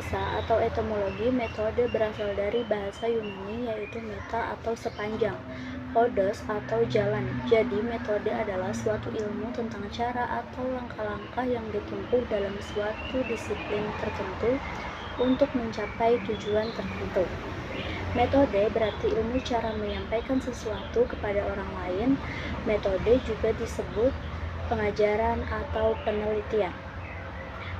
bahasa atau etimologi, metode berasal dari bahasa Yunani yaitu meta atau sepanjang, odos atau jalan. Jadi metode adalah suatu ilmu tentang cara atau langkah-langkah yang ditempuh dalam suatu disiplin tertentu untuk mencapai tujuan tertentu. Metode berarti ilmu cara menyampaikan sesuatu kepada orang lain. Metode juga disebut pengajaran atau penelitian.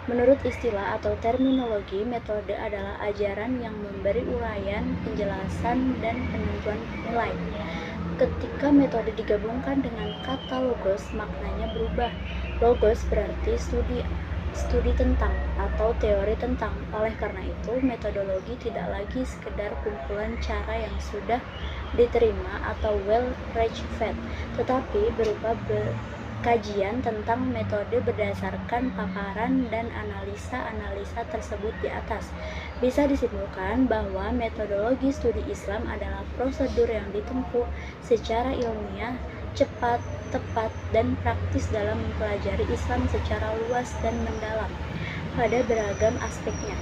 Menurut istilah atau terminologi, metode adalah ajaran yang memberi uraian, penjelasan, dan penentuan nilai. Ketika metode digabungkan dengan kata logos, maknanya berubah. Logos berarti studi tentang atau teori tentang. Oleh karena itu, metodologi tidak lagi sekedar kumpulan cara yang sudah diterima atau well-read, tetapi berupa kajian tentang metode berdasarkan paparan dan analisa-analisa tersebut di atas. Bisa disimpulkan bahwa metodologi studi Islam adalah prosedur yang ditempuh secara ilmiah, cepat, tepat, dan praktis dalam mempelajari Islam secara luas dan mendalam pada beragam aspeknya,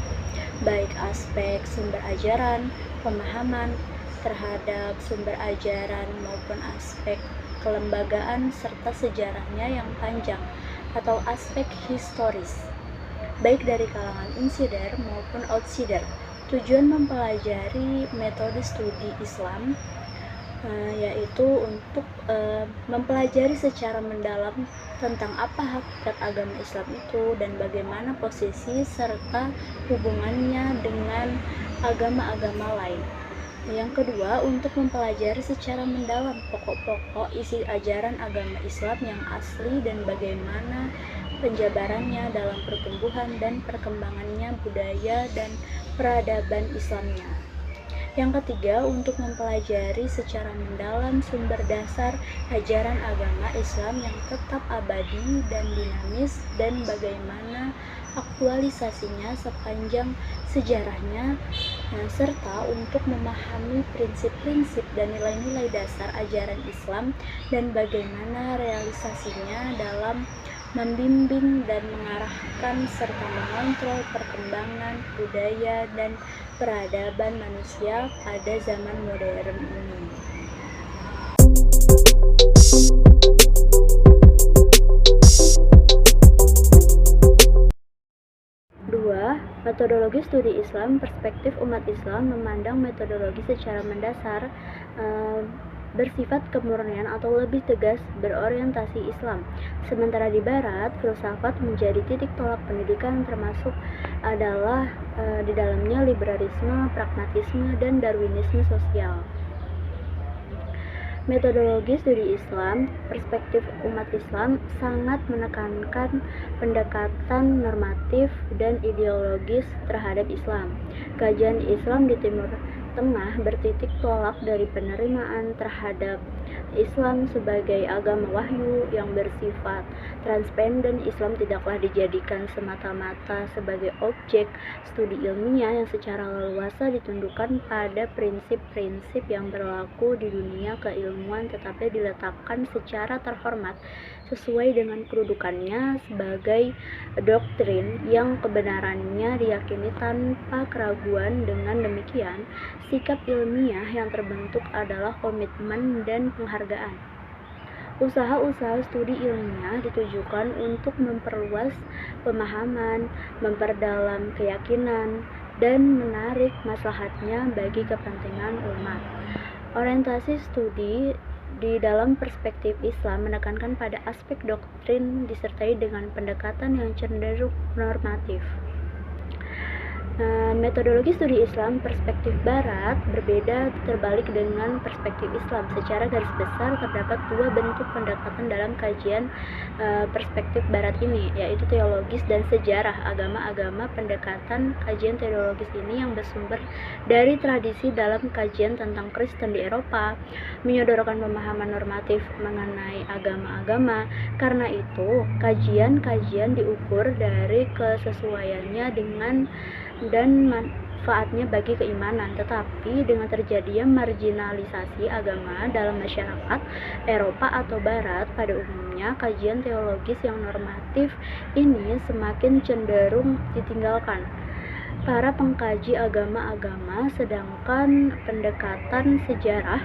baik aspek sumber ajaran, pemahaman terhadap sumber ajaran maupun aspek kelembagaan serta sejarahnya yang panjang atau aspek historis, baik dari kalangan insider maupun outsider. Tujuan mempelajari metode studi Islam yaitu untuk mempelajari secara mendalam tentang apa hakikat agama Islam itu dan bagaimana posisi serta hubungannya dengan agama-agama lain. Yang kedua, untuk mempelajari secara mendalam pokok-pokok isi ajaran agama Islam yang asli dan bagaimana penjabarannya dalam pertumbuhan dan perkembangannya budaya dan peradaban Islamnya. Yang ketiga, untuk mempelajari secara mendalam sumber dasar ajaran agama Islam yang tetap abadi dan dinamis dan bagaimana aktualisasinya sepanjang sejarahnya, serta untuk memahami prinsip-prinsip dan nilai-nilai dasar ajaran Islam dan bagaimana realisasinya dalam membimbing dan mengarahkan serta mengontrol perkembangan budaya dan peradaban manusia pada zaman modern ini. Metodologi studi Islam, perspektif umat Islam memandang metodologi secara mendasar bersifat kemurnian atau lebih tegas berorientasi Islam. Sementara di Barat, filsafat menjadi titik tolak pendidikan termasuk adalah di dalamnya liberalisme, pragmatisme, dan darwinisme sosial. Metodologi studi Islam, perspektif umat Islam sangat menekankan pendekatan normatif dan ideologis terhadap Islam. Kajian Islam di Timur Tengah bertitik tolak dari penerimaan terhadap Islam sebagai agama wahyu yang bersifat transpenden. Islam tidaklah dijadikan semata-mata sebagai objek studi ilmiah yang secara leluasa ditundukkan pada prinsip-prinsip yang berlaku di dunia keilmuan, tetapi diletakkan secara terhormat sesuai dengan kedudukannya sebagai doktrin yang kebenarannya diyakini tanpa keraguan. Dengan demikian, sikap ilmiah yang terbentuk adalah komitmen dan penghargaan. Usaha-usaha studi ilmiah ditujukan untuk memperluas pemahaman, memperdalam keyakinan, dan menarik maslahatnya bagi kepentingan umat. Orientasi studi di dalam perspektif Islam menekankan pada aspek doktrin disertai dengan pendekatan yang cenderung normatif. Metodologi studi Islam perspektif Barat berbeda terbalik dengan perspektif Islam. Secara garis besar terdapat dua bentuk pendekatan dalam kajian perspektif Barat ini, yaitu teologis dan sejarah agama-agama. Pendekatan kajian teologis ini yang bersumber dari tradisi dalam kajian tentang Kristen di Eropa menyodorkan pemahaman normatif mengenai agama-agama. Karena itu, kajian-kajian diukur dari kesesuaiannya dengan dan manfaatnya bagi keimanan. Tetapi dengan terjadinya marginalisasi agama dalam masyarakat Eropa atau Barat pada umumnya, kajian teologis yang normatif ini semakin cenderung ditinggalkan. para pengkaji agama-agama, sedangkan pendekatan sejarah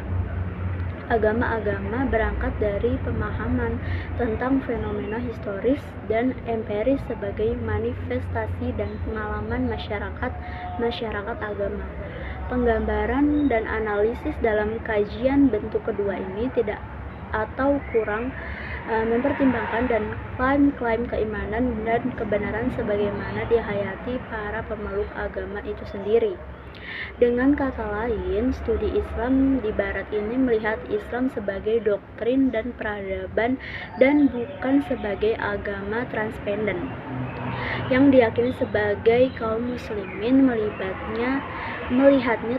agama-agama berangkat dari pemahaman tentang fenomena historis dan empiris sebagai manifestasi dan pengalaman masyarakat agama. Penggambaran dan analisis dalam kajian bentuk kedua ini tidak atau kurang mempertimbangkan dan klaim-klaim keimanan dan kebenaran sebagaimana dihayati para pemeluk agama itu sendiri. Dengan kata lain, studi Islam di Barat ini melihat Islam sebagai doktrin dan peradaban dan bukan sebagai agama transpenden yang diyakini sebagai kaum muslimin melihatnya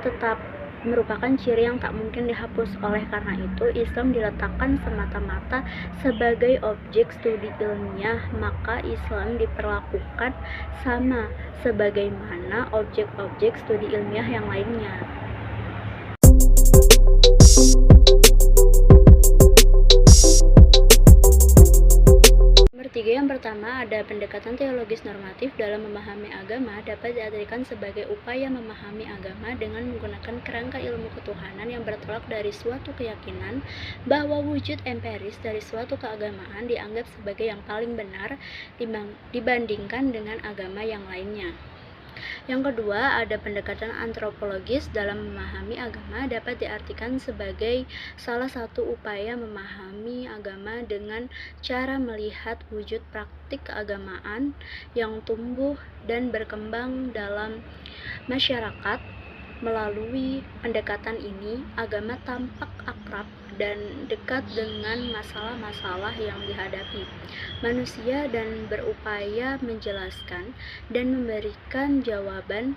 tetap merupakan ciri yang tak mungkin dihapus. Oleh karena itu, Islam diletakkan semata-mata sebagai objek studi ilmiah, maka Islam diperlakukan sama sebagaimana objek-objek studi ilmiah yang lainnya. Yang pertama, ada pendekatan teologis normatif dalam memahami agama dapat diartikan sebagai upaya memahami agama dengan menggunakan kerangka ilmu ketuhanan yang bertolak dari suatu keyakinan bahwa wujud empiris dari suatu keagamaan dianggap sebagai yang paling benar dibandingkan dengan agama yang lainnya. Yang kedua, ada pendekatan antropologis dalam memahami agama dapat diartikan sebagai salah satu upaya memahami agama dengan cara melihat wujud praktik keagamaan yang tumbuh dan berkembang dalam masyarakat. Melalui pendekatan ini, agama tampak akrab dan dekat dengan masalah-masalah yang dihadapi manusia dan berupaya menjelaskan dan memberikan jawaban.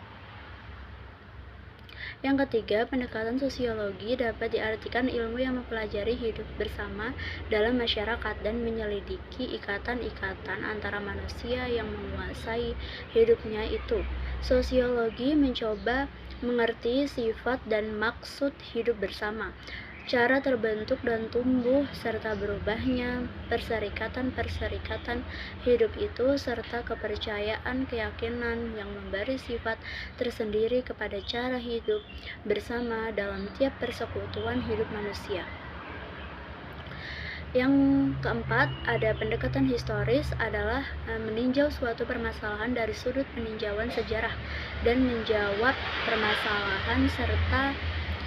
Yang ketiga, pendekatan sosiologi dapat diartikan ilmu yang mempelajari hidup bersama dalam masyarakat dan menyelidiki ikatan-ikatan antara manusia yang menguasai hidupnya itu. Sosiologi mencoba mengerti sifat dan maksud hidup bersama, cara terbentuk dan tumbuh serta berubahnya perserikatan hidup itu, serta kepercayaan keyakinan yang memberi sifat tersendiri kepada cara hidup bersama dalam tiap persekutuan hidup manusia. Yang keempat, ada pendekatan historis adalah meninjau suatu permasalahan dari sudut peninjauan sejarah dan menjawab permasalahan serta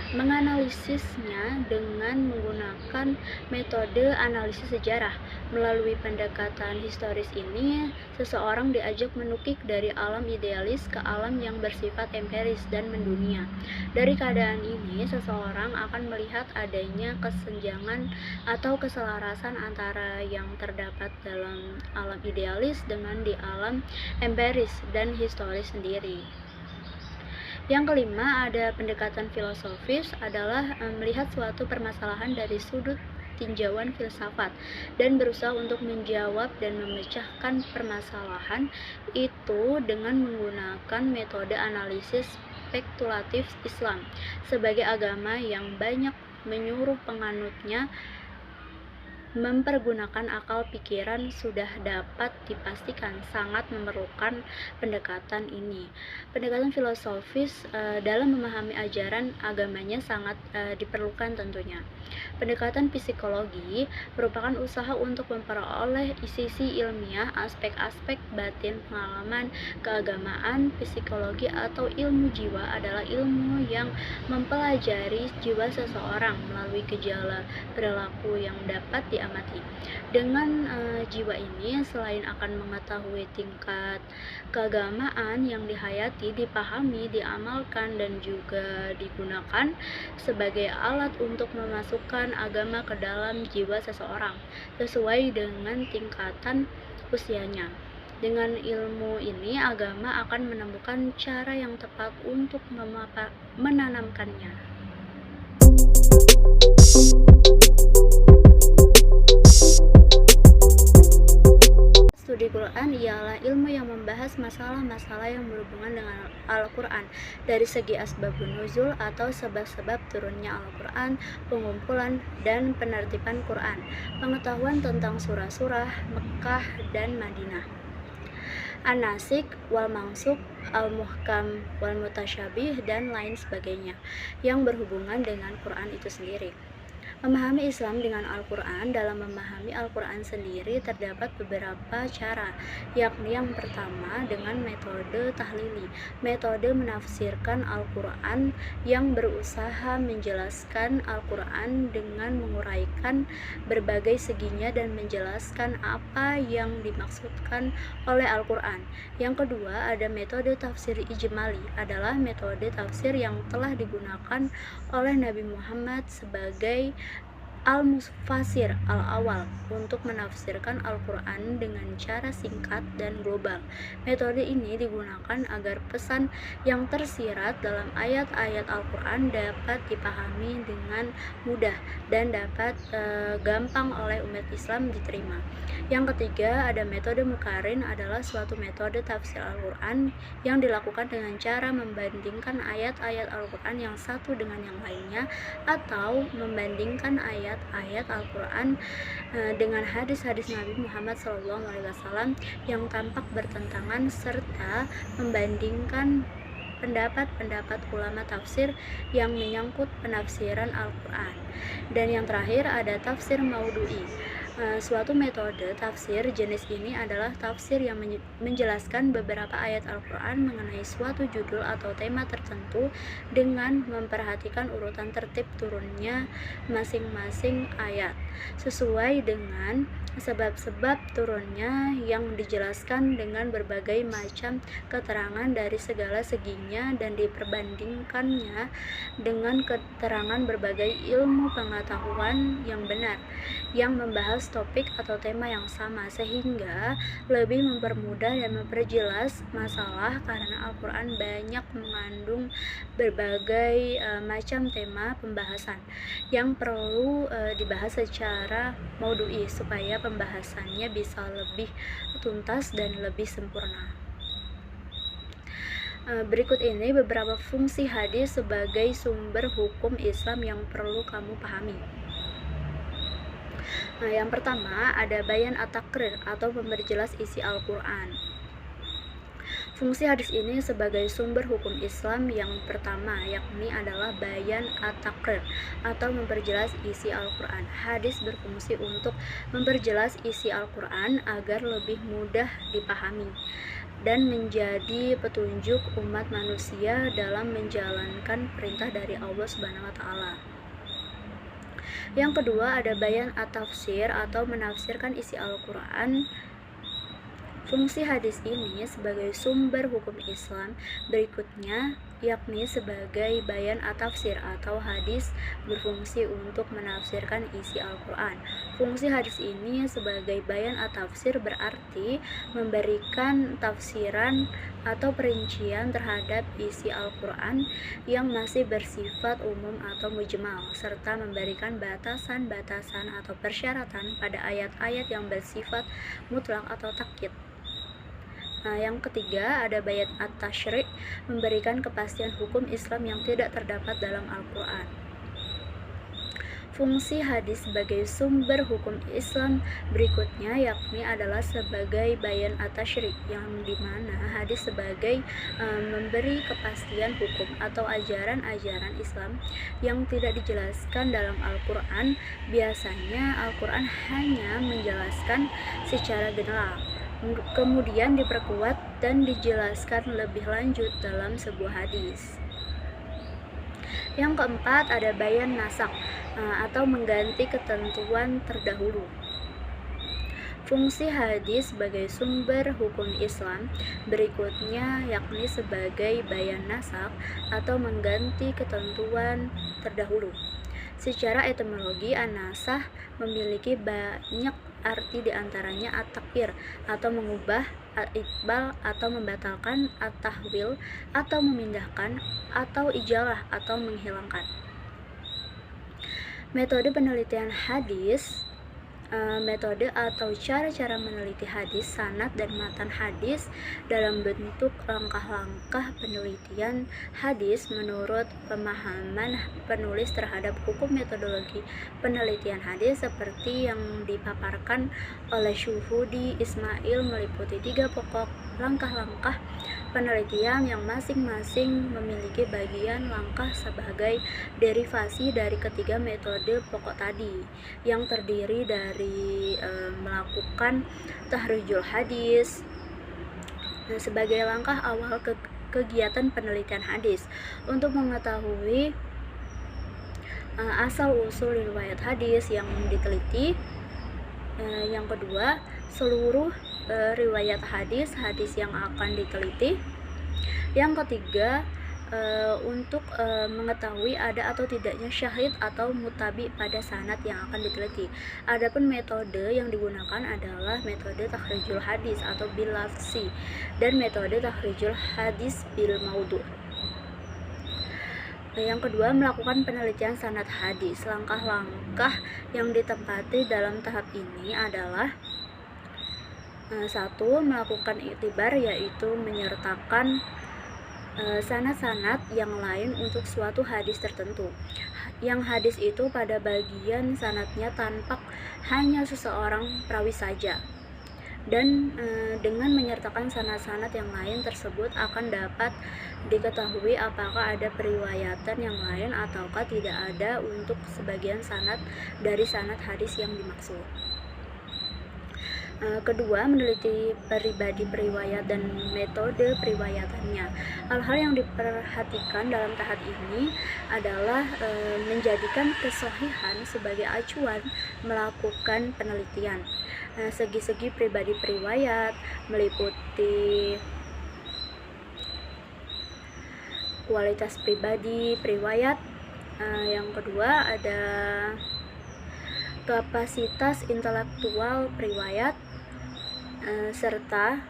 menganalisisnya dengan menggunakan metode analisis sejarah. Melalui pendekatan historis ini, seseorang diajak menukik dari alam idealis ke alam yang bersifat empiris dan mendunia. Dari keadaan ini, seseorang akan melihat adanya kesenjangan atau keselarasan antara yang terdapat dalam alam idealis dengan di alam empiris dan historis sendiri. Yang kelima, ada pendekatan filosofis adalah melihat suatu permasalahan dari sudut tinjauan filsafat dan berusaha untuk menjawab dan memecahkan permasalahan itu dengan menggunakan metode analisis spekulatif Islam sebagai agama yang banyak menyuruh penganutnya mempergunakan akal pikiran sudah dapat dipastikan sangat memerlukan pendekatan ini. Pendekatan filosofis dalam memahami ajaran agamanya sangat diperlukan tentunya. Pendekatan psikologi merupakan usaha untuk memperoleh sisi ilmiah aspek-aspek batin pengalaman keagamaan. Psikologi atau ilmu jiwa adalah ilmu yang mempelajari jiwa seseorang melalui gejala perilaku yang dapat diamati. Dengan jiwa ini, selain akan mengetahui tingkat keagamaan yang dihayati, dipahami, diamalkan, dan juga digunakan sebagai alat untuk memasukkan agama ke dalam jiwa seseorang sesuai dengan tingkatan usianya. Dengan ilmu ini, agama akan menemukan cara yang tepat untuk menanamkannya. Studi Quran ialah ilmu yang membahas masalah-masalah yang berhubungan dengan Al-Quran dari segi asbabun nuzul atau sebab-sebab turunnya Al-Quran, pengumpulan dan penertiban Quran, pengetahuan tentang surah-surah Mekkah dan Madinah. an-nasikh wal mansukh, al-muhkam wal mutasyabih, dan lain sebagainya yang berhubungan dengan Quran itu sendiri. Memahami Islam dengan Al-Quran. Dalam memahami Al-Quran sendiri terdapat beberapa cara, yakni yang pertama dengan metode tahlili, metode menafsirkan Al-Quran yang berusaha menjelaskan Al-Quran dengan menguraikan berbagai seginya dan menjelaskan apa yang dimaksudkan oleh Al-Quran. Yang kedua ada metode tafsir ijmali, adalah metode tafsir yang telah digunakan oleh Nabi Muhammad sebagai al-mufassir al-awal untuk menafsirkan Al-Quran dengan cara singkat dan global. Metode ini digunakan agar pesan yang tersirat dalam ayat-ayat Al-Quran dapat dipahami dengan mudah dan dapat gampang oleh umat Islam diterima. Yang ketiga ada metode muqarin, adalah suatu metode tafsir Al-Quran yang dilakukan dengan cara membandingkan ayat-ayat Al-Quran yang satu dengan yang lainnya, atau membandingkan ayat Al-Quran dengan hadis-hadis Nabi Muhammad SAW yang tampak bertentangan, serta membandingkan pendapat-pendapat ulama tafsir yang menyangkut penafsiran Al-Quran. Dan yang terakhir ada tafsir maudhu'i. Suatu metode tafsir jenis ini adalah tafsir yang menjelaskan beberapa ayat Al-Quran mengenai suatu judul atau tema tertentu dengan memperhatikan urutan tertib turunnya masing-masing ayat sesuai dengan sebab-sebab turunnya yang dijelaskan dengan berbagai macam keterangan dari segala seginya dan diperbandingkannya dengan keterangan berbagai ilmu pengetahuan yang benar yang membahas topik atau tema yang sama, sehingga lebih mempermudah dan memperjelas masalah karena Al-Quran banyak mengandung berbagai macam tema pembahasan yang perlu dibahas secara maudhu'i supaya pembahasannya bisa lebih tuntas dan lebih sempurna. Berikut ini beberapa fungsi hadis sebagai sumber hukum Islam yang perlu kamu pahami. Yang pertama ada bayan at-taqrir atau memperjelas isi Al-Quran. Fungsi hadis ini sebagai sumber hukum Islam yang pertama yakni adalah bayan at-taqrir atau memperjelas isi Al-Quran. Hadis berfungsi untuk memperjelas isi Al-Quran agar lebih mudah dipahami dan menjadi petunjuk umat manusia dalam menjalankan perintah dari Allah Subhanahu wa taala. Yang kedua ada bayan at-tafsir atau menafsirkan isi Al-Quran. Fungsi hadis ini sebagai sumber hukum Islam berikutnya yakni sebagai bayan at-tafsir atau hadis berfungsi untuk menafsirkan isi Al-Quran. Fungsi hadis ini sebagai bayan at-tafsir berarti memberikan tafsiran atau perincian terhadap isi Al-Quran yang masih bersifat umum atau mujmal, serta memberikan batasan-batasan atau persyaratan pada ayat-ayat yang bersifat mutlak atau takyid. Yang ketiga ada bayan at-tasyri', memberikan kepastian hukum Islam yang tidak terdapat dalam Al-Quran. Fungsi hadis sebagai sumber hukum Islam berikutnya yakni adalah sebagai bayan at-tasyri', yang dimana hadis sebagai memberi kepastian hukum atau ajaran-ajaran Islam yang tidak dijelaskan dalam Al-Quran. Biasanya Al-Quran hanya menjelaskan secara general, kemudian diperkuat dan dijelaskan lebih lanjut dalam sebuah hadis. Yang keempat ada bayan nasakh atau mengganti ketentuan terdahulu. Fungsi hadis sebagai sumber hukum Islam berikutnya yakni sebagai bayan nasakh atau mengganti ketentuan terdahulu. Secara etimologi, an-nasakh memiliki banyak arti, diantaranya at-taghir atau mengubah, al-ibdal atau membatalkan, at-tahwil atau memindahkan, atau ijalah atau menghilangkan. Metode penelitian hadis, metode atau cara-cara meneliti hadis, sanad dan matan hadis dalam bentuk langkah-langkah penelitian hadis menurut pemahaman penulis terhadap hukum metodologi penelitian hadis seperti yang dipaparkan oleh Syuhudi Ismail, meliputi 3 pokok langkah-langkah penelitian yang masing-masing memiliki bagian langkah sebagai derivasi dari ketiga metode pokok tadi, yang terdiri dari melakukan tahrijul hadis sebagai langkah awal kegiatan penelitian hadis. Untuk mengetahui asal-usul riwayat hadis yang diteliti. Yang kedua, seluruh riwayat hadis yang akan diteliti. Yang ketiga, untuk mengetahui ada atau tidaknya syahid atau mutabi pada sanad yang akan diteliti. Adapun metode yang digunakan adalah metode takhrijul hadis atau bil lafzi dan metode takhrijul hadis bil maudhu. Yang kedua, melakukan penelitian sanad hadis. Langkah-langkah yang ditempati dalam tahap ini adalah: 1. Melakukan iktibar, yaitu menyertakan sanad-sanad yang lain untuk suatu hadis tertentu. Yang hadis itu pada bagian sanadnya tampak hanya seseorang perawi saja. Dan dengan menyertakan sanad-sanad yang lain tersebut akan dapat diketahui apakah ada periwayatan yang lain ataukah tidak ada untuk sebagian sanad dari sanad hadis yang dimaksud. Kedua, meneliti pribadi periwayat dan metode periwayatannya. Hal-hal yang diperhatikan dalam tahap ini adalah menjadikan kesahihan sebagai acuan melakukan penelitian. Segi-segi pribadi periwayat meliputi kualitas pribadi periwayat. Yang kedua ada kapasitas intelektual periwayat, serta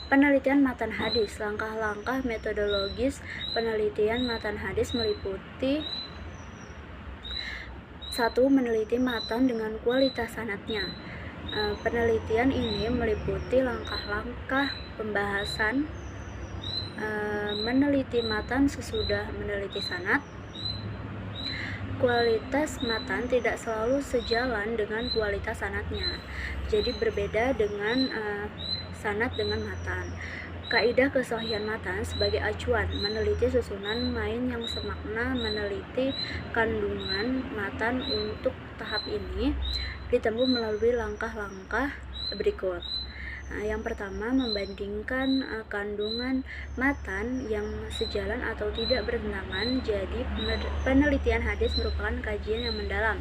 penelitian matan hadis. Langkah-langkah metodologis penelitian matan hadis meliputi: 1. Meneliti matan dengan kualitas sanadnya. Penelitian ini meliputi langkah-langkah pembahasan meneliti matan sesudah meneliti sanad. Kualitas matan tidak selalu sejalan dengan kualitas sanadnya, jadi berbeda dengan sanad dengan matan. Kaidah kesahihan matan sebagai acuan: meneliti susunan main yang semakna. Meneliti kandungan matan untuk tahap ini ditempuh melalui langkah-langkah berikut. Yang pertama, membandingkan kandungan matan yang sejalan atau tidak bertentangan. Jadi penelitian hadis merupakan kajian yang mendalam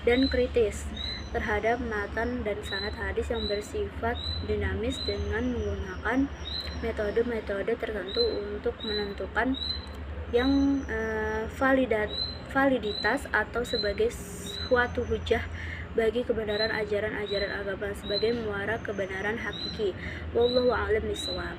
dan kritis terhadap matan dan sanad hadis yang bersifat dinamis dengan menggunakan metode-metode tertentu untuk menentukan yang validitas atau sebagai suatu hujah bagi kebenaran ajaran-ajaran agama sebagai muara kebenaran hakiki. Wallahu a'lam bishawab.